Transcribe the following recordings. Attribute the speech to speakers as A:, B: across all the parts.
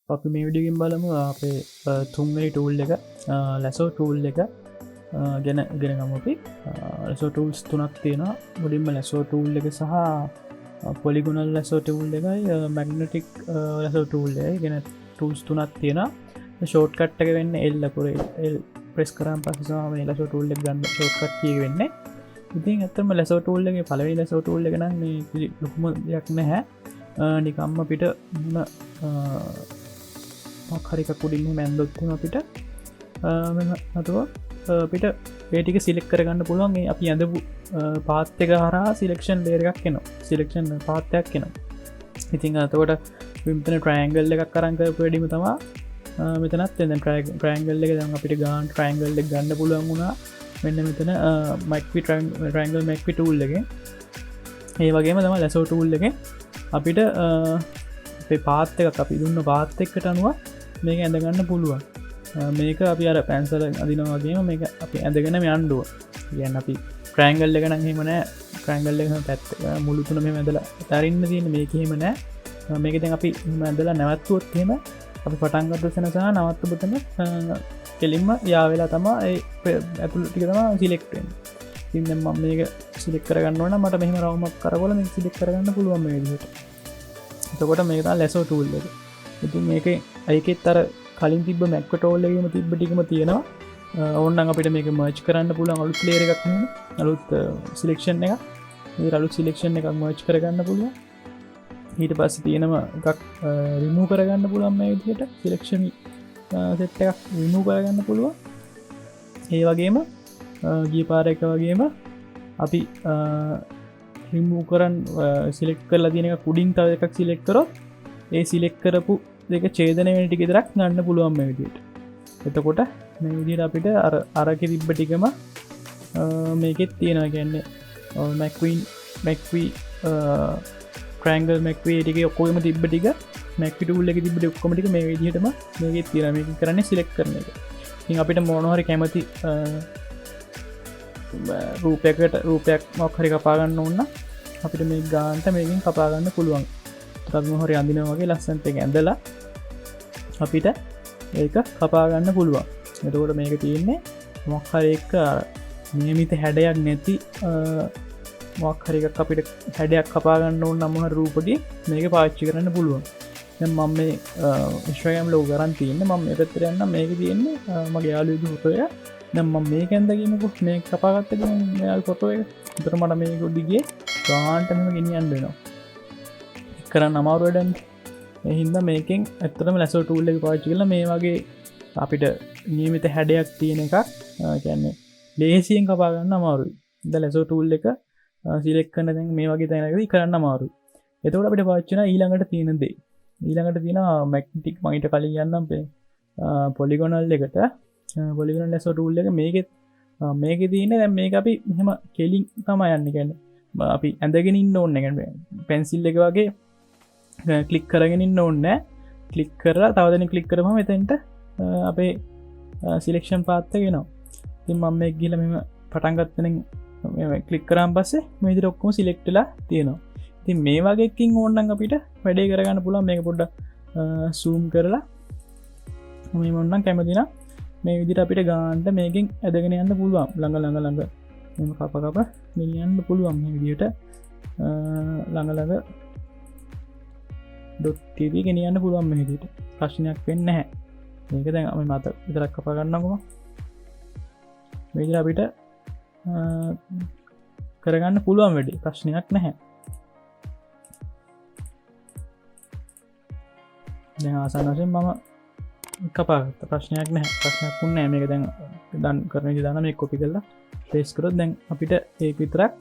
A: අපි මේ විඩියගින් බලමු අපේ තුන්ගනි ටූල් එක ලැසෝ ටූල් එක ගැන ගෙනගමපි ලැසෝ ටූල්ස් තුනක් තියෙන මුලින්ම ලැසෝ ටූල් එක සහ පොලිගුණල් ලැසෝ ටූල් එකයි මැග්නටික් ලැසෝ ටූල් එක ගෙන ටූල්ස් තුනක් තියෙන ෂෝට් කට් එක වෙන්න එල්ලපුර ප්‍රෙස් කරම් පසම ලැසෝ ටූල් එක ගන්න ෂෝට්කට් කිය වෙන්න ඉතින් ඇත්තම ලැසෝ ටූල් එක පලවි ලැසෝ ටූල් එක නම් ලොකුම දෙයක් නැහැ නිකම්ම පිට හරික කුඩින්න මැන්දොත්ම පිට අතුව පිට පේටික සිලෙක් කරගන්න පුළුවන් මේ අපි ඇඳපු පාත්තක හරා සිලෙක්ෂන් ලේරක් කෙනවා සිලෙක්ෂන් පාත්තයක් කෙනවා ඉතිං අතකොට විම්තන ට්‍රයින්ගල් එකක් කරංක පඩිම තමා මෙතනත් එ ට්‍රයින්ගල් එක දම අපිට ගාන් ට්‍රයින්ගල් එක ගන්න පුළුවන් වුණා මෙන්න මෙතන මයික්වි ට්‍රයින්ගල් මැක්වි ටූල් එක ඒ වගේම තම ලැසෝ ටූල් එක අපිට පාත්තක අපි දුන්න පාත්තෙක්කට අනුව මේක ඇඳගන්න පුළුවන් මේක අපි අර පැන්සල අදිනවාගේම මේක අපි ඇඳගෙන යන්ඩුව කියන්න අපි ට්‍රයින්ගල් එක නහෙමනෑ ට්‍රයින්ගල් එක පැත් මුළුතුන මේ ඇදලා තරන්න තියන මේක හෙමනෑ මේක දැන් අපි ඇදලා නැවත්තුවොත්හෙම අපි පටන්ගත්ත සෙනසහ නවත්ත බතන කෙලින්ම යාවෙලා තමා ඇතුළටිකතම සිලෙක්ටෙන් ඉන්න ම මේක සිලෙක් කරගන්නවන මට මෙහම රවමක් කරගල මේ සිලෙක් කරගන්න පුළුවන් විදිට එතකොට මේක ලැසෝ ටූල් එක ඉතින් මේක අයකෙත් අර කලින් තිබ මැක්කටෝල්ලගේම තිබ්බටිකම තියෙනවා ඔන්න අපිට මේක මර්ච් කරන්න පුළන් අලුත් ලේර එකක් අලුත් සිලෙක්ෂන් එක අලුත් සිලෙක්ෂන් එකක් මර්ච් කරගන්න පුළුව ඊට පස්ස තියෙනවා එකක් රිමූ කරගන්න පුළන් මේ විදියට සිලෙක්ෂණ සෙට් එකක් රිමූ කරගන්න පුළුව ඒ වගේම ගිය පාර එක වගේම අපි රිමූ කරන් සිලෙක් කරලා තියෙන එක කුඩින් තව එකක් සිලෙක් කරොත් ඒ සිලෙක් කරපු දෙක චේදනය වෙන ටික දෙරක් ගන්න පුළුවන් මේ විදියට එතකොට මේ විදියට අපිට අරක තිබ්බ ටිකම මේකෙත් තියෙනවා කියන්නේ මැක්වී ට්‍රයින්ගල් මැක්වේ ටික ඔක්කොම තිබ්බ ටික මැක්වි ටූල් එක තිබ්බට ඔක්කොම ටික මේ විදිහටම මේකෙත් තියෙනවා මේක කරන්නේ සිලෙක්ට් කරන එක ඉතින් අපිට මොන හරි කැමති රූපයක් මොකක් හරි කපා ගන්න ඕන අපිට මේ ගානට මේකෙන් කපා ගන්න පුළුවන් හරි අඳින වගේ ලස්සන්ට එක ඇඳලා අපිට ඒක කපාගන්න පුළුවන් එතකොට මේක තියෙන්නේ මොක්හර එක නියමිත හැඩයක් නැති මොක්හරික අපිට හැඩයක් කපාගන්න ඕන්න නම්මහ රූපගේ මේක පාච්චි කරන්න පුළුවන් මම මේ ඉශ්‍රයම් ලෝ ගරන් තියන්න මම පැත්තරයන්න මේක තියෙන්නේ මගේ යාලු හොතය නම් මේ ඇන්දගීමකුත් මේ කපාගත්ත මෙයාල් කොටෝ එක තර මට මේ ගොඩිගේ ගාන්ටම ගෙනියන් වෙනවා කරන්න අමාරුවඩන් එහින්ද මේකෙන් ඇත්තටම ලැසෝ ටූල් එක පාච්චි කල මේ වගේ අපිට නියමිත හැඩයක් තියෙන එකක් කියන්නේ ලේසියෙන් කපාගන්න අමාරුයි ද ලැසෝ ටූල් එක සිලෙක්කන්න දැන් මේ වගේ තැනකදී කරන්න අමාරු එතකොට අපිට පාච්චන ඊළඟට තියෙන දේ ඊළඟට තියෙන මැක්ටික් මයිට කලින් යන්නම් පේ පොලිගොනල් එකට පොලිගොනල් ලැසෝ ටූල් එක මේක තියෙන දැන් මේක අපි මෙහෙම කෙලින් තමයි යන්නේ කියන්නේ අපි ඇඳගෙන ඉන්න ඕනේ කියන්නේ පෙන්සිල් එක වගේ ක්ලික් කරගෙන ඉන්න ඕනේ ක්ලික් කරලා තව දෙනෙක් ක්ලික් කරපුවම එතෙන්ට අපේ සිලෙක්ෂන් පාත් එක එනවා ඉතින් මම මේක ගිහලා මෙහෙම පටන් ගත්තනින් ක්ලික් කරාන් පස්සේ මේ විදිහට ඔක්කොම සිලෙක්ට් වෙලා තියෙනවා ඉතින් මේ වගේ එකකින් ඕනනම් අපිට වැඩේ කරගන්න පුළුවන් මේක පොඩ්ඩක් zoom කරලා මේ මොන්නම් කැමති නම් මේ විදිහට අපිට ගානට මේකෙන් ඇදගෙන යන්න පුළුවන් ළඟ මෙම කප ගෙනියන්න පුළුවන් මේ විදිහට ළඟ .tv ගෙනියන්න පුළුවන් මේ විදිහට ප්‍රශ්නයක් වෙන්නේ නැහැ මේක දැන් අපි මත විතරක් කපා ගන්නකොම මේ විදිහට අපිට කරගන්න පුළුවන් වැඩි ප්‍රශ්නයක් නැහැ දැන් ආසන්න වශයෙන් මම කපාගත්ත ප්‍රශ්නයක් නැහැ ප්‍රශ්නයක් වුණේ නැහැ මේක දැන් දන් කරන විදිහ දාන මේක කොපි කරලා පේස්ට් කරොත් දැන් අපිට ඒක විතරක්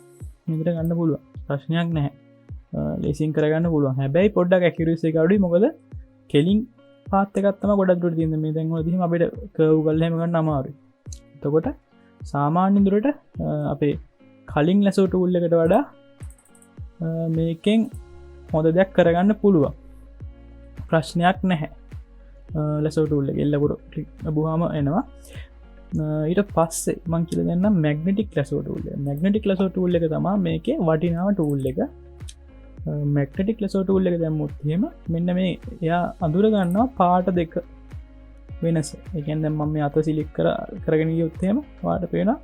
A: මේකට ගන්න පුළුවන් ප්‍රශ්නයක් නැහැ ලේසියෙන් කරගන්න පුළුවන් හැබැයි පොඩ්ඩක් ඇකියුරසි එක අඩුයි මොකද කෙලින් පාත් එකක් තමයි ගොඩක් දුරට තියෙන්නේ මේ දැන් වලදී අපිට කර්ව් කරලා හැම ගන්න අමාරුයි එතකොට සාමාන්‍ය දුරට අපේ කලින් ලැසෝ ටූල් එකට වඩා මේකෙන් හොඳ දෙයක් කරගන්න පුළුවන් ප්‍රශ්නයක් නැහැ ලැසෝ ටූල් එක එල්ලපුර බුහාම එනවා ඊට පස්සේ මං කියල දෙන්න මැග්නටික් ලැසෝ ටූල් මැග්නටික් ලැසෝ ටූල් එක තමා මේක වටිනාව ටූල් එක මැග්නටික් ලෙසෝ ටූල් එක දැම්මොත් එහෙම මෙන්න මේ එයා අඳුර ගන්නවා පාට දෙක වෙනස. ඒ කියන්නේ දැන් මම මේ අත සිලෙක්ට් කරගෙන ගියොත් එහෙම වාට පේනවා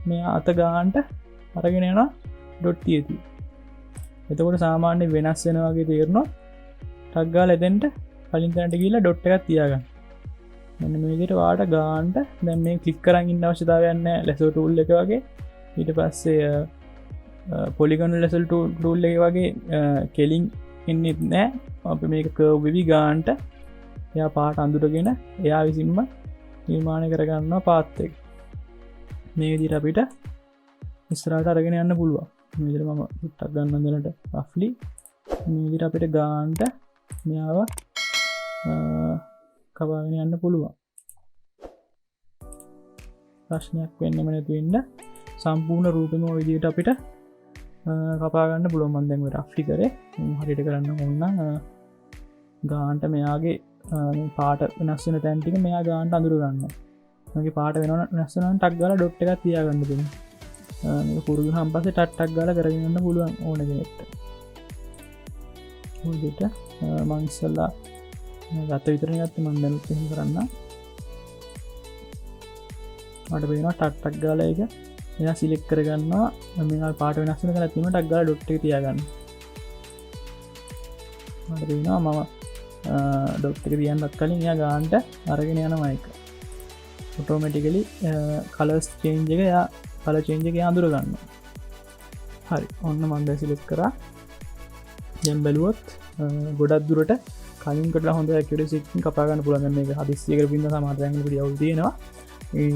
A: මේ අත ගන්නට අරගෙන යනවා ඩොට් තියෙති. එතකොට සාමාන්‍ය වෙනස් වෙනවා වගේ තේරෙනවා. ටග් ගාලා එතෙන්ට කලින් තැනට ගිහිල්ලා ඩොට් එකක් තියාගන්න. මෙන්න මේ විදිහට වාට ගන්නට දැන් මේ ක්ලික් කරන් ඉන්න අවශ්‍යතාවයක් නැහැ ලෙසෝ ටූල් එක වගේ. ඊට පස්සේ පොලිගොන් ලෙසල් ටූල් එක වගේ කෙලින් ඉන්නෙත් නෑ. අපි මේක කර්ව් වෙවි ගන්නට එයා පාට අඳුරගෙන එයා විසින්ම නිර්මාණය කරගන්නවා පාත් එක. මේ විදිහට අපිට ඉස්සරහට අරගෙන යන්න පුළුවන්. මේ විදිහට මම ටක් ගන්න දෙනට රෆ්ලි මේ විදිහට අපිට ගන්නට මෙයාව කවාගෙන යන්න පුළුවන්. ප්‍රශ්නයක් වෙන්නම නැති වෙන්න සම්පූර්ණ රූපෙම ඔය විදිහට අපිට කපාගන්න පුළුවන්. මම දැන් ඔය රෆ්ලි කරේ හරියට කරන්න ඕන නම් ගානට මෙයාගේ පාට වෙනස් වෙන තැන් ටික මෙයා ගානට අඳුර ගන්නවා. මගේ පාට වෙනස් වෙනවා නම් ටක් ගාලා ඩොට් එකක් තියාගන්න දෙන්න. මේක පුරුදුනහම පස්සේ ටක් ගාලා කරගෙන යන්න පුළුවන් ඕන කෙනෙක්ට. ඔය දෙට මම ඉස්සල්ලා ගත විතරනේ ගත්තේ. මම දැන් එහෙම කරන්න. මට පේනවා ටක් ගාලා ඒක එයා සිලෙක්ට් කරගන්නවා. මේ පාට වෙනස් වෙන කරලා තියෙනවා ටක් ගාලා ඩොට් එක තියාගන්න. මට පේනවා මම ඩොට් එක තියන්නත් කලින් එයා ගන්නට අරගෙන යනවා ඒක. ඔටෝමැටිකලි කලර්ස් චේන්ජ් එක එයා කලර් චේන්ජ් එක එයා අඳුර ගන්නවා. හරි. ඔන්න මම දැන් සිලෙක්ට් කරා. දැන් බැලුවොත් ගොඩක් දුරට කලින් කොට හොඳ ඇකියුරසි එකකින් කපා ගන්න පුළුවන්. දැන් මේක හදිස්සියකට බින්ද සමහර තැන්වල පොඩි අවුල් තියෙනවා.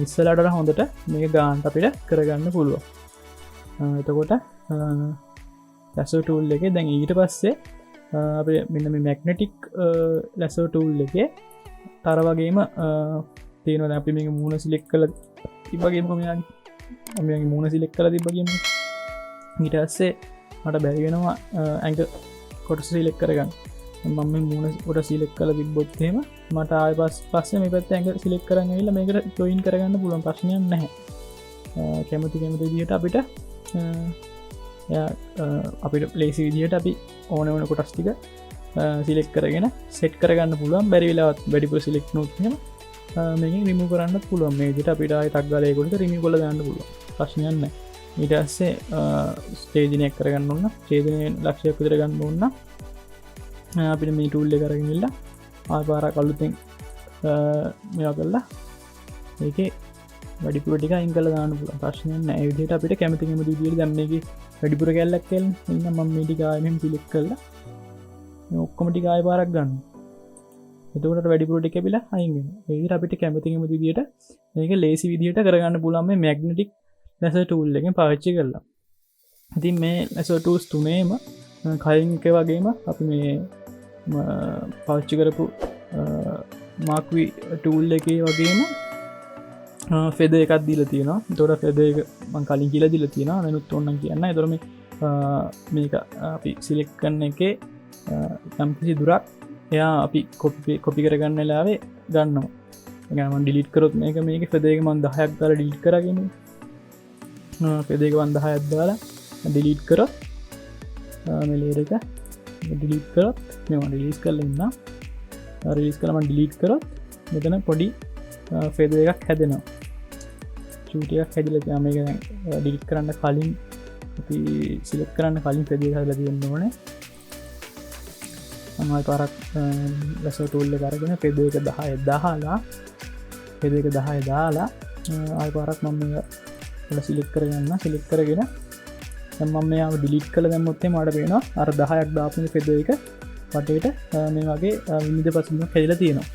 A: ඉස්සලට හොඳට මේක ගාන්ට අපිට කරගන්න පුළුවන්. එතකොට ලැසෝ ටූල් එකේ දැන් ඊට පස්සේ අපේ මෙන්න මේ මැග්නටික් ලැසෝ ටූල් එකේ තර වගේම තියෙනවා. අපි මේක මූණ සිලෙක්ට් කරලා තිබ්බගේම මෙයාගේ මූණ සිලෙක්ට් කරලා තිබ්බගේම ඊට පස්සේ මට බැරි වෙනවා ඇඟ කොටස සිලෙක්ට් කරගන්න. මම මේ මූණ කොට සිලෙක්ට් කරලා තිබ්බොත් එහෙම මට ආයෙ පස්සේ මේ පැත්තේ ඇඟ සිලෙක්ට් කරන් ඇවිල්ලා මේකට ජොයින් කරගන්න පුළුවන්. ප්‍රශ්නයක් නැහැ. කැමති විදිහට අපිට අපිට ලේසි විදිහට අපි ඕන ඕන කොටස් ටික සිලෙක්ට් කරගෙන සෙට් කරගන්න පුළුවන්. බැරි වෙලාවත් වැඩිපුර සිලෙක්ට් නොත් එහෙම මේකෙන් රිමූව් කරන්නත් පුළුවන්. මේ විදිහට අපිට ආයෙ ටක් ගාලා ඒකට රිමූව් කරලා දාන්න පුළුවන්. ප්‍රශ්නයක් නැහැ. ඊට පස්සේ ස්ටේජින් එක කරගන්න ඕන. ස්ටේජින් ලක්ෂයක් විතර ගන්න ඕන නම් අපිට මේ ටූල් එක අරගෙන ඉල්ල ආයෙ පාරක් අලුතෙන් මේවා කරලා ඒකේ වැඩිපුර ටික අයින් කරලා දාන්න පුළුවන්. ප්‍රශ්නයක් නැහැ. ඒ විදිහට අපිට කැමති විදිහට දැන් මේකේ වැඩිපුර කැලලක් කියලා ඉන්න මම මේ ටික ආයෙ මෙහෙම සිලෙක්ට් කරලා මේ ඔක්කොම ටික ආයෙ පාරක් ගන්නවා. එතකොට වැඩිපුර ටික කැපිලා අයින් වෙනවා. ඒ විදිහට අපිට කැමති විදිහට මේක ලේසි විදිහට කරගන්න පුළුවන් මේ මැග්නටික් ලැසර් ටූල් එකෙන් පාවිච්චි කරලා. ඉතින් මේ ලැසර් ටූල්ස් තුනේම කලින් එක වගේම අපි මේ පාවිච්චි කරපු මාක්වි ටූල් එකේ වගේම ෆෙද එකක් දීලා තියෙනවා. එතකොට ෆෙද එක මම කලින් කියලා දීලා තියෙනවා. වෙනුත් ඕනනම් කියන්න. එතකොට මේක අපි සිලෙක්ට් කරන එකේ යම් කිසි දුරක් එයා අපි කොපි කරගන්න වෙලාවේ ගන්නවා. ඒ කියන්නේ මම ඩිලීට් කරොත් මේකේ ෆෙද එක මම 10ක් දාලා ඩිලීට් කරගෙන ෆෙද එක මම 10ක් දාලා ඩිලීට් කරොත් මේ ලේයර් එක ඩිලීට් කරොත් මේවා රිලීස් කරලා ඉන්න. රිලීස් කරලා මම ඩිලීට් කරොත් මෙතන පොඩි ෆෙද එකක් හැදෙනවා. චූටි එකක් හැදිලා තියෙනවා. මේක දැන් ඩිලීට් කරන්න කලින් අපි සිලෙක්ට් කරන්න කලින් ෆෙද එක හැදලා තියෙන්න ඕනේ. මම ආයෙ පාරක් ලැසර් ටූල් එක අරගෙන ෆෙද එක 10 දාලා ආයෙ පාරක් මම මේක වල සිලෙක්ට් කරගන්න. සිලෙක්ට් කරගෙන දැන් මම මේව ඩිලීට් කරලා දැම්මොත් එහේ මට පේනවා අර 10ක් දාපු ෆෙද එක වටේට මේ වගේ විවිධ පසුබිමක් හැදිලා තියෙනවා.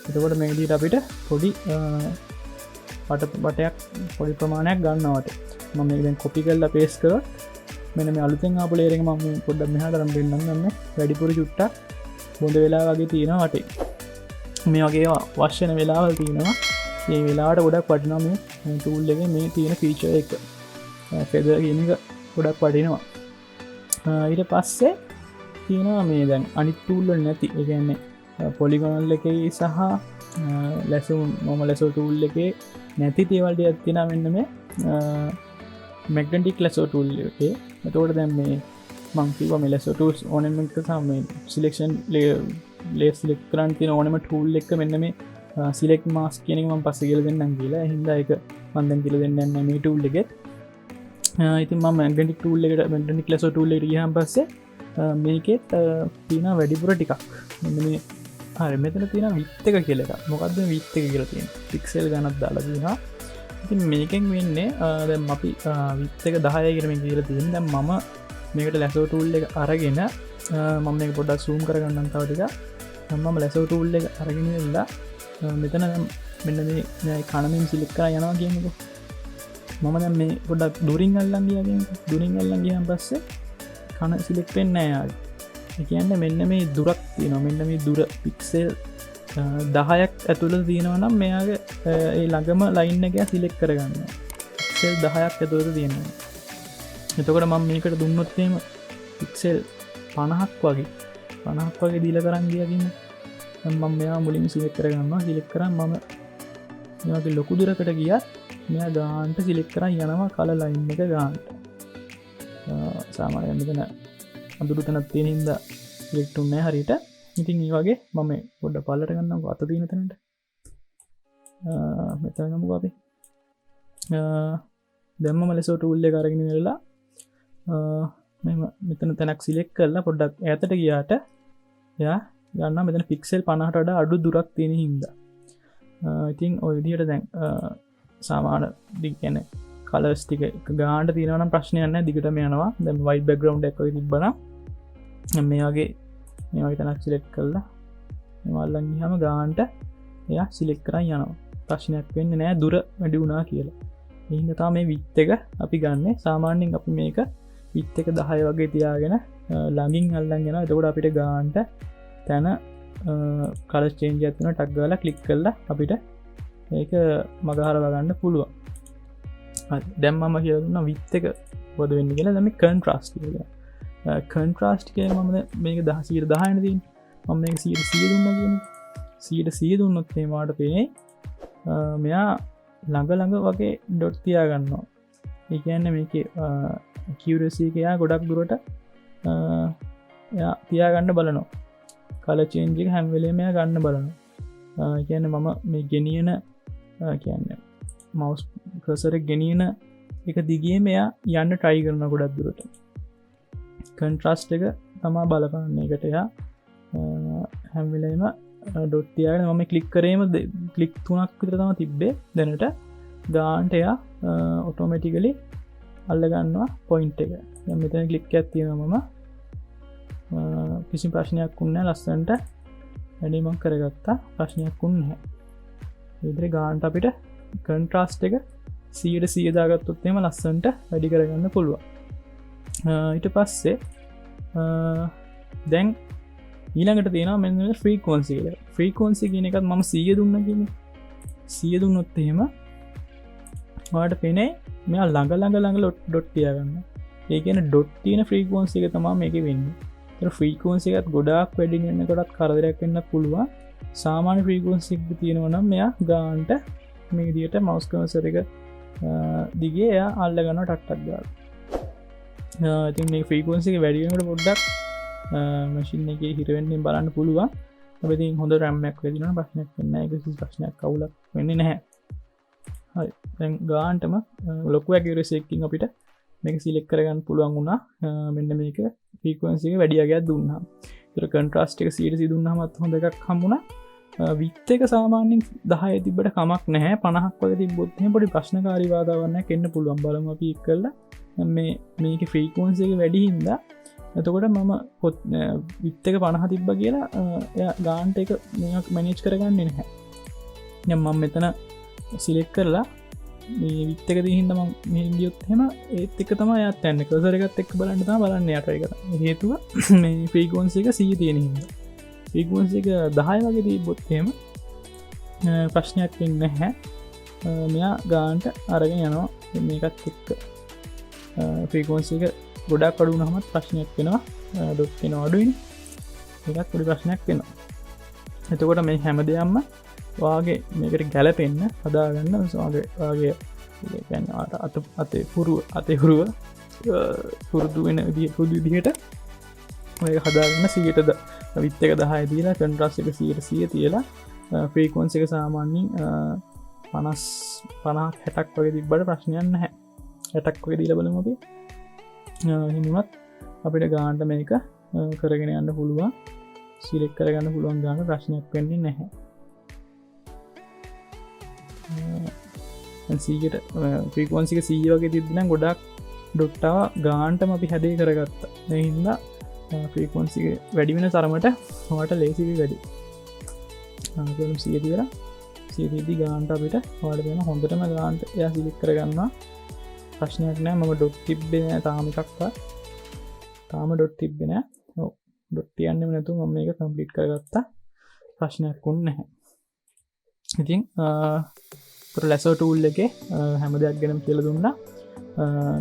A: එතකොට මේ විදිහට අපිට පොඩි වටයක් පොඩි ප්‍රමාණයක් ගන්නවට මම මේක දැන් කොපි කරලා පේස්ට් කරොත් මෙන්න මේ අලුතෙන් ආපු ලේයර් එක මම පොඩ්ඩක් මෙහාට අරන් දෙන්නම්. ගන්න වැඩිපුර චුට්ටක් බොඳ වෙලා වගේ තියෙනවා වටේ. මේ වගේ වශ් වෙන වෙලාවල් තියෙනවා. මේ වෙලාවට ගොඩක් වටිනවා මේ ටූල් එකේ මේ තියෙන ෆීචර් එක. ෆෙදර් කියන එක ගොඩක් වටිනවා. ඊට පස්සේ තියෙනවා මේ දැන් අනිත් ටූල් වල නැති. ඒ කියන්නේ පොලිගොනල් එකේ සහ ලැසර් ටූල් එකේ නැති දේවල් ටිකක් තියෙනවා මෙන්න මේ මැග්නටික් ලැසර් ටූල් එකේ. එතකොට දැන් මේ මංකිව මෙලෙසෝ ටූල්ස් ඕනමට සම සිලෙක්ෂන් ලේ සිලෙක් කරන් තින ඕනම ටූල් එක මෙන්න මේ සිලෙක් මාස් කියනම පස්ස කියල දෙන්නම් කියලා හිද එක මන්දන් කියල දෙන්න මේ ටූල් එකෙත් ඉතින් ම මැගටික් ටූල් එකට මැටනික් ලෙස ටූල් රියහම් පස්සේ මේකෙත් තින වැඩිපුර ටිකක් මෙ හරි මෙතන තියෙන විත්තක කියලක මොකක්ද විත්තක කියල තියෙන පික්සෙල් ගනත් දාලතිවා ඉතින් මේකෙන් වෙන්නේ දැම් අපි විත්තක 10 කරම කියල තියෙන් දැම් මම මේකට ලැසෝ ටූල් එක අරගෙන මම මේ පොඩක් සූම් කරගන්න තවටික මම ලැසෝ ටූල් එක අරගෙන වෙල්ලා මෙතන මෙන්න මේ කනමින් සිලික් කර යනවා කියමුක මම දැම් මේ පොඩක් දුරින් අල්ලන් ගියගෙන් දුරින් අල්ලන් ගියන් පස්සේ කන සිලෙක් වෙන්න යාද කියන්න මෙන්න මේ දුරක් තියෙන මෙන්න මේ දුර පික්සෙල් 10ක් ඇතුළ තියෙනවනම් මෙයාගේ ඒ ළඟම ලයින්න එක සිලෙක් කරගන්න පික්සෙල් 10ක් ඇතුළට තියෙනවා එතකොට මම මේකට දුන්නොත්තේම පික්සෙල් 50ක් වගේ දීල කරන් ගියකින්න මම මෙයා මුලින් සිලෙක් කරගන්නවා සිලෙක් කරන්න මම මෙයාගේ ලොකු දුරකට ගියත් මෙයා ගාන්ට සිලෙක් කරන්න යනවා කල ලයින් එක ගාන්ට සාමානය මෙතන අඳුරු තැනත් තියෙන හින්ද සිලෙක්ටුන්නෑ හරිට ඉතින් ඒ වගේ මම පොඩ්ඩ පල්ලට ගන්නම් අත තියෙන තැනට මෙතනගමු අපි දැම්ම ලෙසෝ ටූල් එක අරගෙන වෙලා මෙතන තැනක් සිලෙක් කරලා පොඩ්ඩක් ඇතට ගියාට යා ගන්න මෙතන පික්සෙල් 50ට වඩා අඩු දුරක් තියෙන හින්දා ඉතින් ඔය විදිහට දැන් සාමාන දිගන කලස් ටික ගාන්ට තියෙනවනම් ප්‍රශ්නයක් නැහැ දිගටම යනවා දැන් වයිට් බෑග්ග්‍රවුන්ඩ් එකක් වගේ තිබ්බනම් මේ වගේ තැනක් සිලෙක්ට් කරලා මේ අල්ලන් ගියාම ගාන්ට එයා සිලෙක්ට් කරන් යනවා ප්‍රශ්නයක් වෙන්නේ නැහැ දුර වැඩි වුණා කියලා ඒ හින්දා තමයි මේ විත් එක අපි ගන්නෙ සාමාන්‍යයෙන් අපි මේක විත් එක 10 වගේ තියාගෙන ළඟින් අල්ලන් යනවා එතකොට අපිට ගාන්ට තැන කලර් චේන්ජ් එකක් තියෙනවා ටක් ගාලා ක්ලික් කරලා අපිට මේක මගහරව ගන්න පුළුවන් හරි දැන් මම කියලා දුන්නා විත් එක මොකද වෙන්නේ කියලා දැන් මේ කන්ට්‍රාස්ට් කියලා කන්ට්‍රාස්ට් කියන මම මේක 10 10නේ තියෙන්නේ මම මේක 100 දුන්නා කියන්නේ 100 දුන්නොත් මේ මාට පේන්නේ මෙයා ළඟ වගේ ඩොට් තියා ගන්නවා ඒ කියන්නේ මේකේ accuracy එක යා ගොඩක් දුරට එයා තියා ගන්න බලනවා කලර් චේන්ජ් එක හැම වෙලේම එයා ගන්න බලනවා ඒ කියන්නේ මම මේ ගෙනියන කියන්නේ මවුස් කර්සර් එක ගෙනියන එක දිගේම එයා යන්න try කරන ගොඩක් දුරට කන්ට්‍රාස්ට් එක තමා බලපාන්නේ එකට එයා හැම වෙලේම ඩොට් තියාගෙන මම ක්ලික් කරේම ක්ලික් 3ක් විතර තමයි තිබ්බේ දැනට ගාන්ට එයා ඔටෝමැටිකලි අල්ල ගන්නවා පොයින්ට් එක දැන් මෙතන ක්ලික් එකක් තියෙනවා මම කිසි ප්‍රශ්නයක් වුණේ නැහැ ලස්සනට වැඩි මම කරගත්තා ප්‍රශ්නයක් වුණේ නැහැ විතර ගාන්ට අපිට කන්ට්‍රාස්ට් එක 100% දාගත්තොත් එහෙම ලස්සනට වැඩි කරගන්න පුළුවන් ඊට පස්සේ දැන් ඊළඟට තියෙනවා මෙන්න ෆ්‍රීකවන්සි එක ෆ්‍රීකවන්සි කියන එකත් මම 100 දුන්නා කියන්නේ 100 දුන්නොත් එහෙම ඔයාලට පේන්නේ මෙයා ළඟ ඩොට් තියාගන්න ඒ කියන්නේ ඩොට් තියෙන ෆ්‍රීකවන්සි එක තමයි මේකේ වෙන්නේ ඒතර ෆ්‍රීකවන්සි එකත් ගොඩාක් වැඩි වෙනකොටත් කරදරයක් වෙන්න පුළුවන් සාමාන්‍ය ෆ්‍රීකවන්සි එක තියෙනවා නම් මෙයා ගානට මේ විදිහට මවුස් කර්සර් එක දිගේ එයා අල්ල ගන්නවා ටක් ගාලා ඉතින් මේ ෆ්‍රීකවන්සි එක වැඩි වෙනකොට පොඩ්ඩක් මැෂින් එකේ හිර වෙන්නේ බලන්න පුළුවන් හැබැයි ඉතින් හොඳ RAM එකක් වෙදිනවා ප්‍රශ්නයක් වෙන්නේ නැහැ ඒක කිසි ප්‍රශ්නයක් අවුලක් වෙන්නේ නැහැ හරි දැන් ගානටම ලොකු accuracy එකකින් අපිට මේක සිලෙක්ට් කරගන්න පුළුවන් වුණා මෙන්න මේක ෆ්‍රීකවන්සි එක වැඩි යගයක් දුන්නා ඒතර කන්ට්‍රාස්ට් එක 100 දුන්නාමත් හොඳ එකක් හම්බුණා විත් එක සාමාන්‍යයෙන් 10 තිබ්බට කමක් නැහැ 50ක් වගේ තිබ්බොත් එහෙනම් පොඩි ප්‍රශ්නකාරී වාතාවරණයක් එන්න පුළුවන් බලමු අපි ඒක කරලා මේක ෆ්‍රීකවන්සි එක වැඩි හින්දා එතකොට මම විත් එක 50 තිබ්බ කියලා එයා ගානට එක මේක මැනේජ් කරගන්නේ නැහැ දැන් මම මෙතන සිලෙක්ට් කරලා මේ විත් එක දිහින්ද මම මෙහෙන් ගියොත් එහෙම ඒත් එක තමයි යාත් යන්නේ කර්සර් එකත් එක්ක බලන්න තමයි බලන්නේ යා try කරන්නේ හේතුව මේ ෆ්‍රීකවන්සි එක 100 තියෙන හින්දා ෆ්‍රීකවන්සි එක 10 වගේ තිබ්බොත් එහෙම ප්‍රශ්නයක් වෙන්නේ නැහැ මෙයා ගානට අරගෙන යනවා මේකත් එක්ක ෆ්‍රීකවන්සි එක ගොඩක් අඩු වුණාමත් ප්‍රශ්නයක් වෙනවා ඩොට් වෙන අඩුයිනේ ඒකත් පොඩි ප්‍රශ්නයක් වෙනවා එතකොට මේ හැම දෙයක්ම වාගේ මේකට ගැලපෙන්න හදාගන්න වාගේ කියන්නේ අතේ හුරුව පුරුදු වෙන පුදු විදිහට ඔය හදාගන්න 100ට විත් එක 10 දීලා කොන්ට්‍රාස්ට් එක 100 තියලා ෆ්‍රීකවන්සි එක සාමාන්‍යයෙන් 50 60ක් වගේ තිබ්බට ප්‍රශ්නයක් නැහැ 60ක් වගේ දීලා බලමු අපි හිමුණත් අපිට ගානට මේක කරගෙන යන්න පුළුවන් සිලෙක්ට් කරගන්න පුළුවන් ගාන ප්‍රශ්නයක් වෙන්නේ නැහැ 100ට ෆ්‍රීකවන්සි එක 100 වගේ තිබ්බ නම් ගොඩක් ඩොට් ආව ගානටම අපි හැදේ කරගත්තා ඒ හින්දා ෆ්‍රීකවන්සි එක වැඩි වෙන තරමට ඔයාලට ලේසි වැඩි අනකොලම් 100 තියලා 100 දී ගානට අපිට ඔයාලට වෙන හොඳටම ගානට එයා සිලෙක්ට් කරගන්නවා ප්‍රශ්නයක් නෑ මම ඩොට් තිබ්බේ නෑ තාම එකක්වත් තාම ඩොට් තිබ්බේ නෑ ඔව් ඩොට් තියන්නෙම නැතුව මම මේක කම්ප්ලීට් කරගත්තා ප්‍රශ්නයක් වුණේ නැහැ ඉතින් Lasso tool එකේ හැම දෙයක් ගැනම කියලා දුන්නා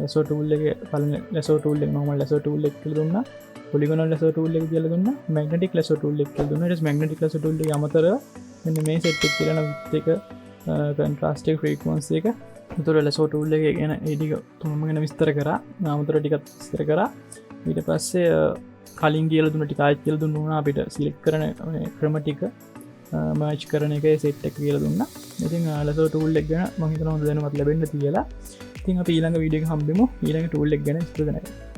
A: Lasso tool එකේ පළවෙනි Lasso tool එක normal Lasso tool එක කියලා දුන්නා polygonal Lasso tool එක කියලා දුන්නා magnetic Lasso tool එක කියලා දුන්නා ඊට පස්සේ magnetic Lasso tool එක අමතරව මෙන්න මේ set එක කියලා width එක contrast එක frequency එක උතර Lasso tool එක ගැන ඒ ටික තුනම ගැන විස්තර කරා නාමතර ටිකක් විස්තර කරා ඊට පස්සේ කලින් කියලා දුන්න ටික ආයෙත් කියලා දුන්නා අපිට select කරන ක්‍රම ටික මර්ජ් කරන එක සෙට් එක කියලා දුන්නා ඉතින් Lasso tool එක ගැන මම හිතනවා හොඳ දැනුමක් ලැබෙන්න තියලා ඉතින් අපි ඊළඟ වීඩියෝ එක හම්බෙමු ඊළඟ tool එක ගැන විස්තර දෙන්න